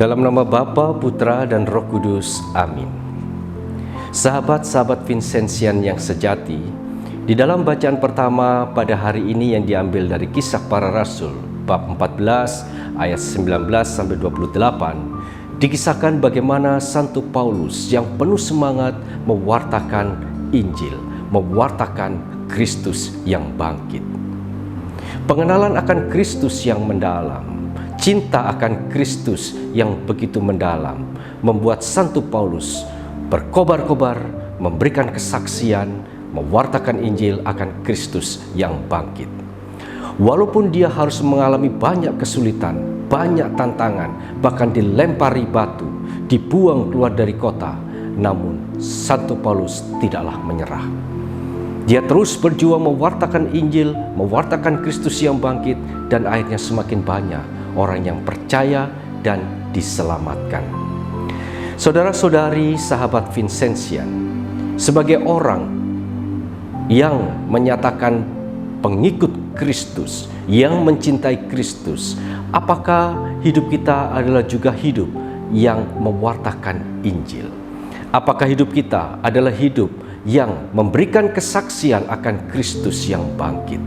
Dalam nama Bapa, Putra, dan Roh Kudus. Amin. Sahabat-sahabat Vincentian yang sejati, di dalam bacaan pertama pada hari ini yang diambil dari Kisah Para Rasul, bab 14 ayat 19-28, dikisahkan bagaimana Santo Paulus yang penuh semangat mewartakan Injil, mewartakan Kristus yang bangkit. Pengenalan akan Kristus yang mendalam, cinta akan Kristus yang begitu mendalam, membuat Santo Paulus berkobar-kobar, memberikan kesaksian, mewartakan Injil akan Kristus yang bangkit. Walaupun dia harus mengalami banyak kesulitan, banyak tantangan, bahkan dilempari batu, dibuang keluar dari kota, namun Santo Paulus tidaklah menyerah. Dia terus berjuang mewartakan Injil, mewartakan Kristus yang bangkit, dan akhirnya semakin banyak orang yang percaya dan diselamatkan. Saudara-saudari sahabat Vincentian, sebagai orang yang menyatakan pengikut Kristus, yang mencintai Kristus, apakah hidup kita adalah juga hidup yang mewartakan Injil? Apakah hidup kita adalah hidup yang memberikan kesaksian akan Kristus yang bangkit?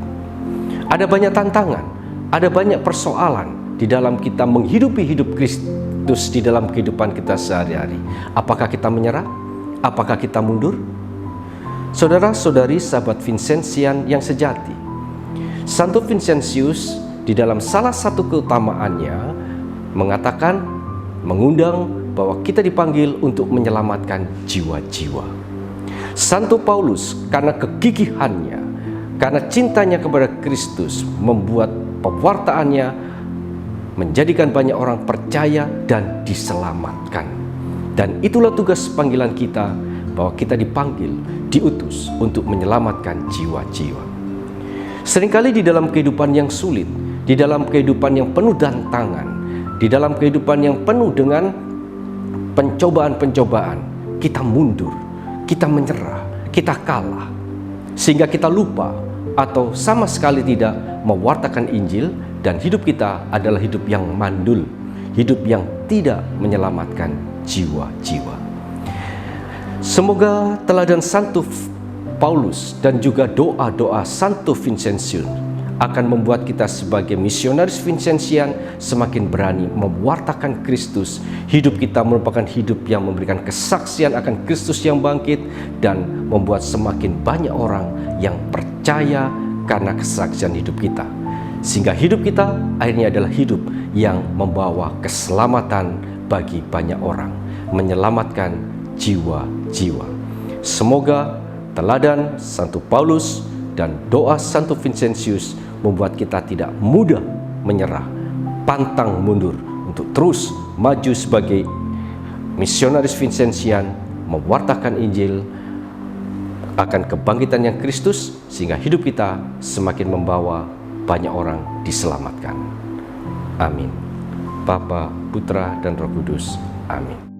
Ada banyak tantangan, ada banyak persoalan di dalam kita menghidupi hidup Kristus di dalam kehidupan kita sehari-hari. Apakah kita menyerah? Apakah kita mundur? Saudara-saudari sahabat Vincentian yang sejati, Santo Vincentius di dalam salah satu keutamaannya mengatakan, mengundang bahwa kita dipanggil untuk menyelamatkan jiwa-jiwa. Santo Paulus karena kegigihannya, karena cintanya kepada Kristus, membuat pewartaannya menjadikan banyak orang percaya dan diselamatkan. Dan itulah tugas panggilan kita, bahwa kita dipanggil, diutus untuk menyelamatkan jiwa-jiwa. Seringkali di dalam kehidupan yang sulit, di dalam kehidupan yang penuh tantangan, di dalam kehidupan yang penuh dengan pencobaan-pencobaan, kita mundur, kita menyerah, kita kalah, sehingga kita lupa atau sama sekali tidak mewartakan Injil, dan hidup kita adalah hidup yang mandul, hidup yang tidak menyelamatkan jiwa-jiwa. Semoga teladan Santo Paulus dan juga doa-doa Santo Vincentius akan membuat kita sebagai misionaris Vincentian semakin berani mewartakan Kristus. Hidup kita merupakan hidup yang memberikan kesaksian akan Kristus yang bangkit, dan membuat semakin banyak orang yang percaya karena kesaksian hidup kita. Sehingga hidup kita akhirnya adalah hidup yang membawa keselamatan bagi banyak orang, menyelamatkan jiwa-jiwa. Semoga teladan Santo Paulus dan doa Santo Vincentius membuat kita tidak mudah menyerah, pantang mundur untuk terus maju sebagai misionaris Vincentian, mewartakan Injil akan kebangkitan yang Kristus, sehingga hidup kita semakin membawa banyak orang diselamatkan. Amin. Bapa, Putra, dan Roh Kudus. Amin.